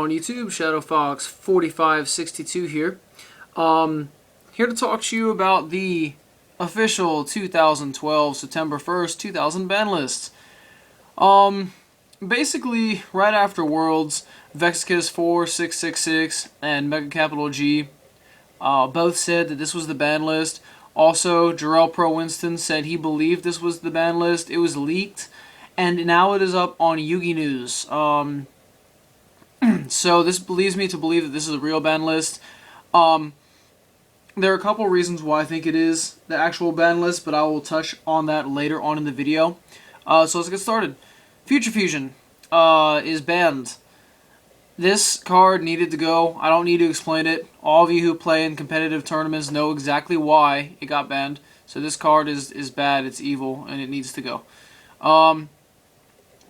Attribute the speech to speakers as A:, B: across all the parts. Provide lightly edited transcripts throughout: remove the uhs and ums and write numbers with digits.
A: on YouTube, ShadowFox4562 here. Here to talk to you about the official 2012 September 1st, 2000 ban list. Basically, right after Worlds, VexKiss4666 and Mega Capital G both said that this was the ban list. Also, Jarrell Pro Winston said he believed this was the ban list. It was leaked, and now it is up on Yugi News. So this leads me to believe that this is a real ban list. There are a couple reasons why I think it is the actual ban list, but I will touch on that later on in the video. So let's get started. Future Fusion is banned. This card needed to go. I don't need to explain it. All of you who play in competitive tournaments know exactly why it got banned. So this card is bad, it's evil, and it needs to go.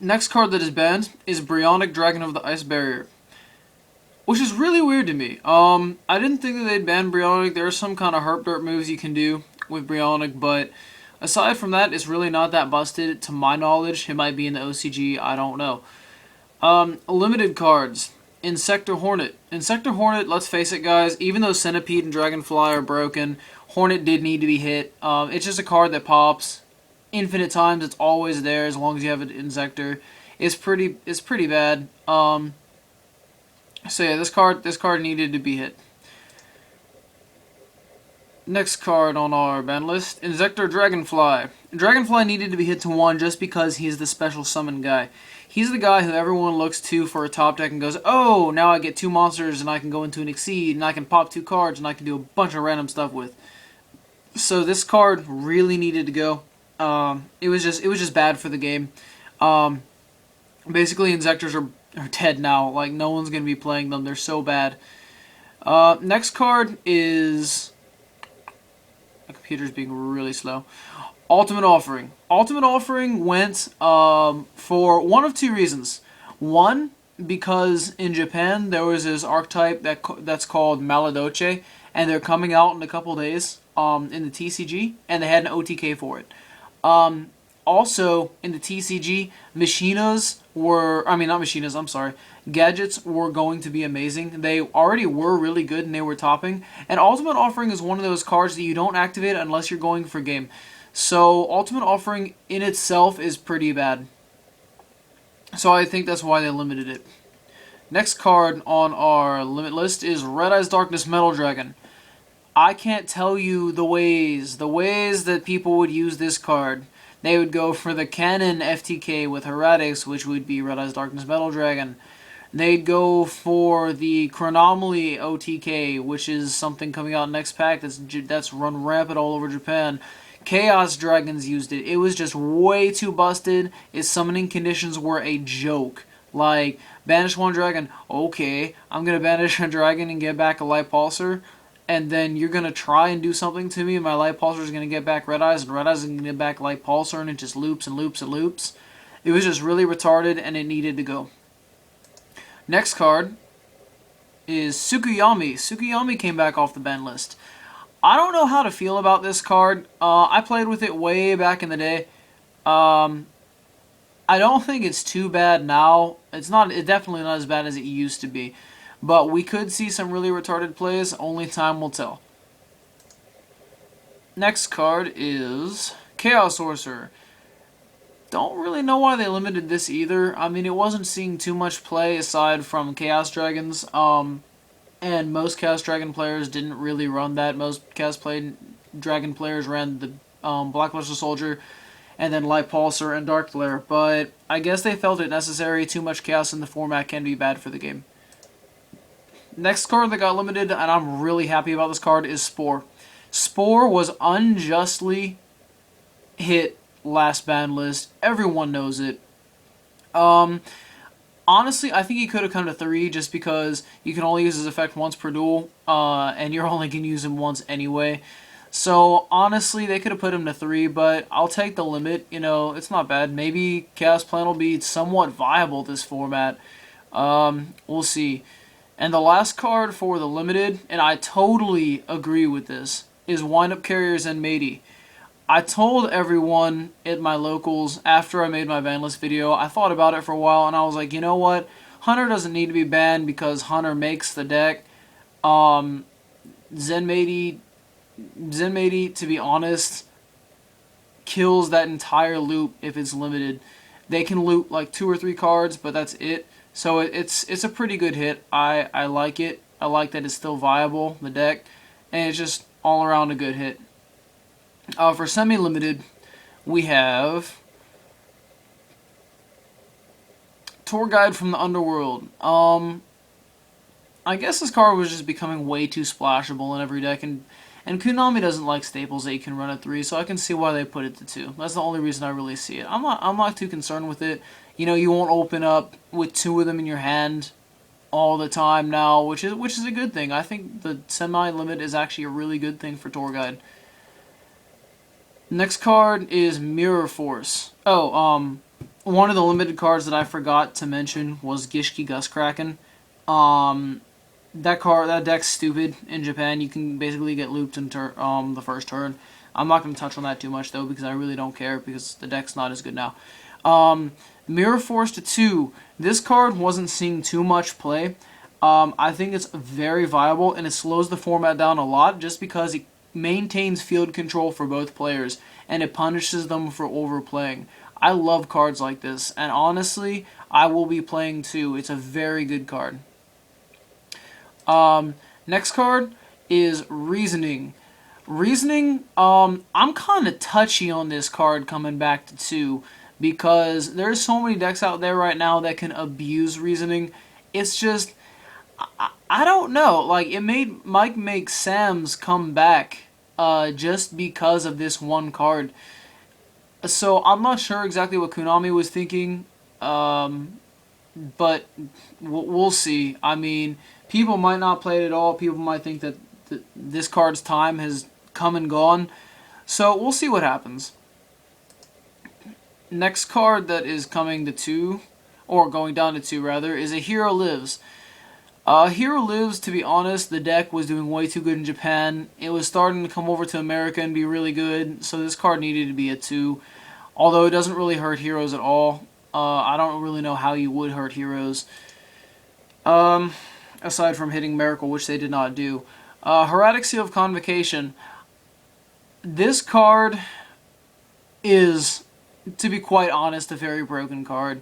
A: Next card that is banned is Brionac Dragon of the Ice Barrier, which is really weird to me. I didn't think that they'd ban Brionac. There are some kind of herp dirt moves you can do with Brionac, but aside from that, it's really not that busted to my knowledge. It might be in the OCG, I don't know. Limited cards. Insector Hornet. Insector Hornet, let's face it guys, even though Centipede and Dragonfly are broken, Hornet did need to be hit. It's just a card that pops infinite times. It's always there as long as you have an Insector. It's pretty bad. So yeah, this card needed to be hit. Next card on our ban list, Insector Dragonfly. Dragonfly needed to be hit to 1 just because he's the special summon guy. He's the guy who everyone looks to for a top deck and goes, oh, now I get 2 monsters and I can go into an Exceed and I can pop 2 cards and I can do a bunch of random stuff with. So this card really needed to go. It was just bad for the game. Basically, Insectors are dead now. Like, no one's going to be playing them. They're so bad. Next card is... My computer's being really slow. Ultimate Offering. Ultimate Offering went for one of 2 reasons. One, because in Japan there was this archetype that's called Maladoche, and they're coming out in a couple days in the TCG, and they had an OTK for it. Also, in the TCG, gadgets were going to be amazing. They already were really good and they were topping. And Ultimate Offering is one of those cards that you don't activate unless you're going for game. So, Ultimate Offering in itself is pretty bad. So I think that's why they limited it. Next card on our limit list is Red Eyes Darkness Metal Dragon. I can't tell you the ways that people would use this card. They would go for the Canon FTK with Heretics, which would be Red Eyes Darkness Metal Dragon. They'd go for the Chronomaly OTK, which is something coming out next pack that's run rampant all over Japan. Chaos Dragons used it. It was just way too busted. Its summoning conditions were a joke. Like, banish 1 dragon. Okay, I'm going to banish a dragon and get back a Light Pulsar. And then you're going to try and do something to me, and my Light Pulsar is going to get back Red Eyes, and Red Eyes is going to get back Light Pulsar, and it just loops and loops and loops. It was just really retarded, and it needed to go. Next card is Tsukuyami. Tsukuyami came back off the ban list. I don't know how to feel about this card. I played with it way back in the day. I don't think it's too bad now. It's definitely not as bad as it used to be. But we could see some really retarded plays. Only time will tell. Next card is Chaos Sorcerer. Don't really know why they limited this either. I mean, it wasn't seeing too much play aside from Chaos Dragons. And most Chaos Dragon players didn't really run that. Most Chaos Dragon players ran the Black Luster Soldier and then Light Pulsar and Dark Flare. But I guess they felt it necessary. Too much chaos in the format can be bad for the game. Next card that got limited, and I'm really happy about this card, is Spore. Spore was unjustly hit last ban list. Everyone knows it. Honestly, I think he could have come to 3 just because you can only use his effect once per duel, and you're only going to use him once anyway. So, honestly, they could have put him to 3, but I'll take the limit. You know, it's not bad. Maybe Chaos Plan will be somewhat viable this format. We'll see. And the last card for the limited, and I totally agree with this, is Wind-Up Carriers and Matey. I told everyone at my locals after I made my ban list video, I thought about it for a while, and I was like, you know what? Hunter doesn't need to be banned because Hunter makes the deck. Um, Zenmaity, to be honest, kills that entire loop if it's limited. They can loot like 2 or 3 cards, but that's it. So it's a pretty good hit. I like it. I like that it's still viable, the deck, and it's just all around a good hit. For semi-limited, we have Tour Guide from the Underworld. I guess this card was just becoming way too splashable in every deck, and Konami doesn't like staples that you can run at 3, so I can see why they put it to 2. That's the only reason I really see it. I'm not too concerned with it. You know, you won't open up with 2 of them in your hand all the time now, which is a good thing. I think the semi-limit is actually a really good thing for Tour Guide. Next card is Mirror Force. Oh, one of the limited cards that I forgot to mention was Gishki Gustkraken. That deck's stupid in Japan. You can basically get looped in the first turn. I'm not going to touch on that too much though because I really don't care because the deck's not as good now. Mirror Force to 2. This card wasn't seeing too much play. I think it's very viable and it slows the format down a lot just because it maintains field control for both players and it punishes them for overplaying. I love cards like this, and honestly, I will be playing 2. It's a very good card. Next card is Reasoning. Reasoning, I'm kind of touchy on this card coming back to 2 because there's so many decks out there right now that can abuse Reasoning. It's just, I don't know. Like, it might make Sam's come back just because of this one card. So I'm not sure exactly what Konami was thinking, but we'll see. I mean, people might not play it at all. People might think that this card's time has come and gone. So we'll see what happens. Next card that is coming to 2, or going down to 2 rather, is a Hero Lives. Hero Lives, to be honest, the deck was doing way too good in Japan. It was starting to come over to America and be really good, so this card needed to be a 2. Although it doesn't really hurt heroes at all. I don't really know how you would hurt heroes. Aside from hitting Miracle, which they did not do. Hieratic Seal of Convocation. This card is, to be quite honest, a very broken card.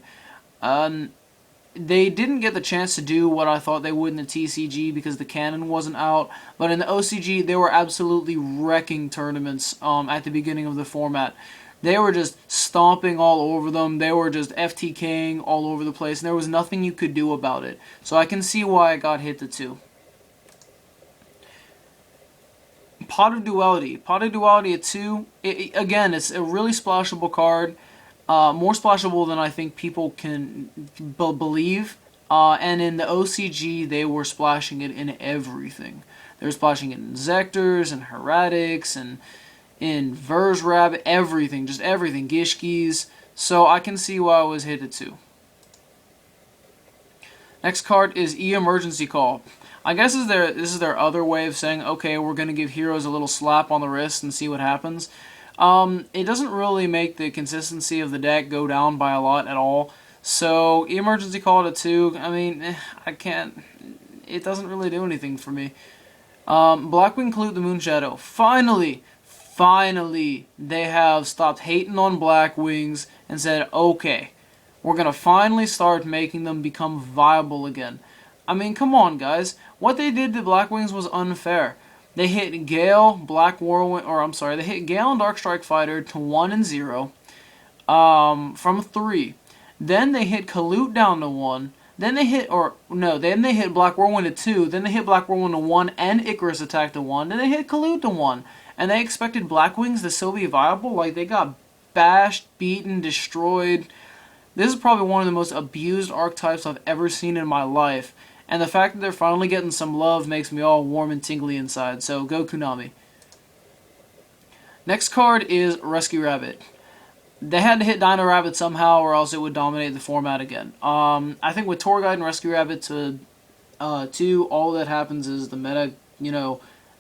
A: They didn't get the chance to do what I thought they would in the TCG because the canon wasn't out. But in the OCG, they were absolutely wrecking tournaments at the beginning of the format. They were just stomping all over them. They were just FTKing all over the place, and there was nothing you could do about it. So I can see why it got hit to 2. Pot of Duality. Pot of Duality at 2. Again, it's a really splashable card. More splashable than I think people can believe. And in the OCG, they were splashing it in everything. They were splashing it in Zectors and Heretics and in Verse Rabbit, everything, just everything, Gishkis. So I can see why I was hit at 2. Next card is E-Emergency Call. I guess this is their other way of saying, okay, we're going to give heroes a little slap on the wrist and see what happens. It doesn't really make the consistency of the deck go down by a lot at all. So, Emergency Call to 2, I mean, I can't, it doesn't really do anything for me. Blackwing Clute the Moonshadow. Finally, they have stopped hating on Blackwings and said, okay, we're going to finally start making them become viable again. I mean, come on, guys. What they did to Blackwings was unfair. They hit Gale, they hit Gale and Darkstrike Fighter to 1 and 0 from 3. Then they hit Kalute down to 1. Then they hit Black Whirlwind to 2. Then they hit Black Whirlwind to 1 and Icarus Attack to 1. Then they hit Kalute to 1. And they expected Blackwings to still be viable? Like, they got bashed, beaten, destroyed. This is probably one of the most abused archetypes I've ever seen in my life. And the fact that they're finally getting some love makes me all warm and tingly inside. So, go Konami. Next card is Rescue Rabbit. They had to hit Dino Rabbit somehow or else it would dominate the format again. I think with Tour Guide and Rescue Rabbit to 2, all that happens is the meta,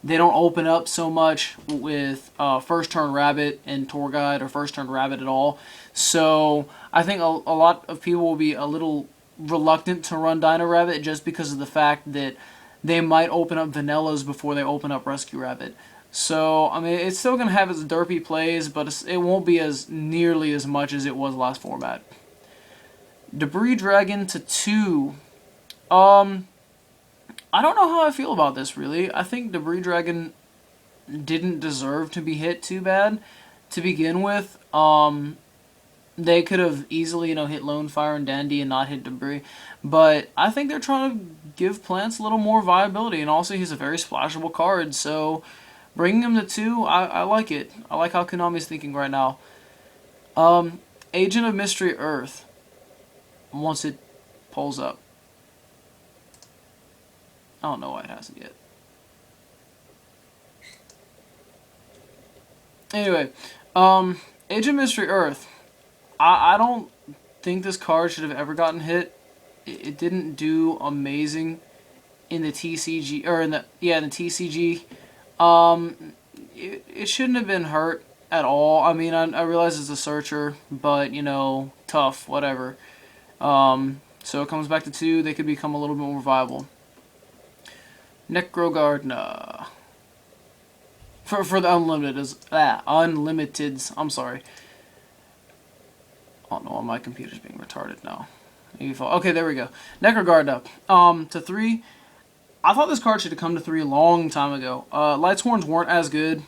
A: they don't open up so much with first turn Rabbit and Tour Guide or first turn Rabbit at all. So I think a lot of people will be a little reluctant to run Dino Rabbit just because of the fact that they might open up Vanillas before they open up Rescue Rabbit. So, I mean, it's still going to have its derpy plays, but it won't be as nearly as much as it was last format. Debris Dragon to 2. I don't know how I feel about this, really. I think Debris Dragon didn't deserve to be hit too bad to begin with. They could have easily, hit Lone Fire and Dandy and not hit Debris. But I think they're trying to give Plants a little more viability. And also, he's a very splashable card. So, bringing him to 2, I like it. I like how Konami's thinking right now. Agent of Mystery Earth. Once it pulls up. I don't know why it hasn't yet. Anyway, Agent Mystery Earth. I don't think this card should have ever gotten hit. It didn't do amazing in the TCG, or in the TCG. It shouldn't have been hurt at all. I mean, I realize it's a searcher, but tough, whatever. So it comes back to 2. They could become a little bit more viable. Necrogardna. For the Unlimiteds. I'm sorry. Oh no, my computer's being retarded now. Okay, there we go. Necrogardna. To 3. I thought this card should have come to 3 a long time ago. Lightsworns weren't as good,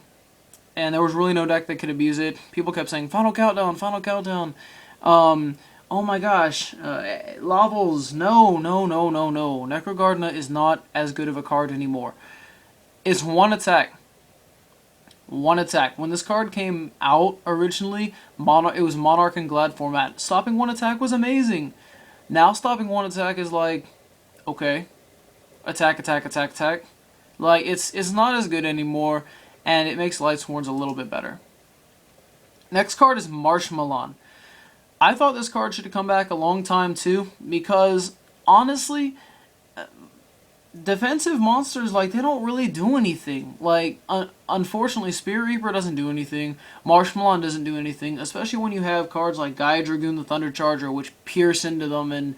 A: and there was really no deck that could abuse it. People kept saying, Final Countdown, Final Countdown. Oh my gosh. Lavels, no. Necrogardna is not as good of a card anymore. It's 1 attack. 1 attack. When this card came out originally, it was Monarch and Glad format. Stopping 1 attack was amazing. Now stopping 1 attack is like, okay, attack. Like, it's not as good anymore, and it makes Lightsworns a little bit better. Next card is Marshmallow. I thought this card should have come back a long time too, because honestly, defensive monsters, like, they don't really do anything. Like, unfortunately, Spirit Reaper doesn't do anything. Marshmallow doesn't do anything, especially when you have cards like Gaia Dragoon, the Thunder Charger, which pierce into them, and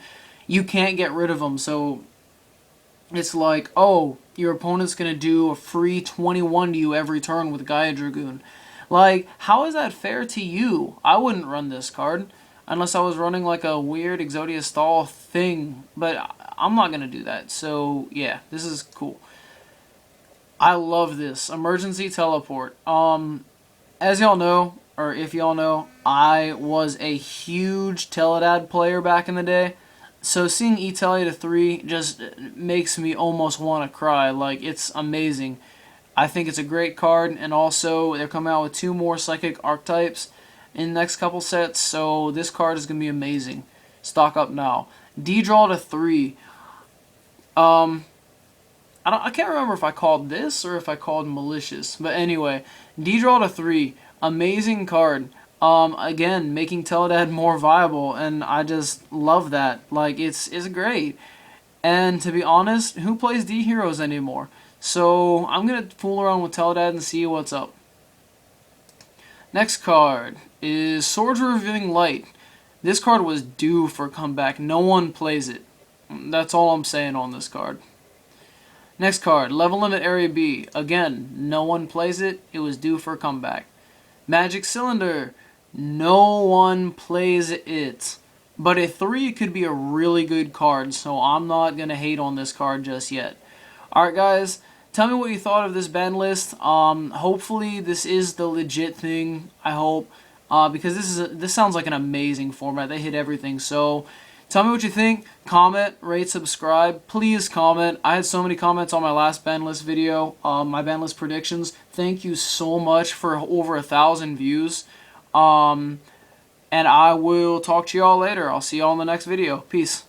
A: you can't get rid of them. So, it's like, oh, your opponent's going to do a free 21 to you every turn with Gaia Dragoon. Like, how is that fair to you? I wouldn't run this card. Unless I was running like a weird Exodia stall thing. But I'm not going to do that. So, yeah, this is cool. I love this. Emergency Teleport. As y'all know, or if y'all know, I was a huge d.a.d player back in the day. So seeing e-tele to 3 just makes me almost want to cry. Like, it's amazing. I think it's a great card. And also, they're coming out with 2 more Psychic Archetypes in the next couple sets, so this card is going to be amazing. Stock up now. D-draw to 3. I can't remember if I called this or if I called malicious, but anyway, D-draw to 3. Amazing card. Again, making d.a.d more viable, and I just love that. Like, it's great. And to be honest, who plays D-Heroes anymore? So, I'm going to fool around with d.a.d and see what's up. Next card is Swords Revealing Light. This card was due for comeback. No one plays it. That's all I'm saying on this card. Next card, Level Limit Area B. Again, no one plays it. It was due for comeback. Magic Cylinder. No one plays it. But a 3 could be a really good card, so I'm not going to hate on this card just yet. Alright guys, tell me what you thought of this ban list. Hopefully this is the legit thing, I hope. Because this sounds like an amazing format. They hit everything. So tell me what you think. Comment, rate, subscribe. Please comment. I had so many comments on my last ban list video, my ban list predictions. Thank you so much for over 1,000 views. And I will talk to y'all later. I'll see y'all in the next video. Peace.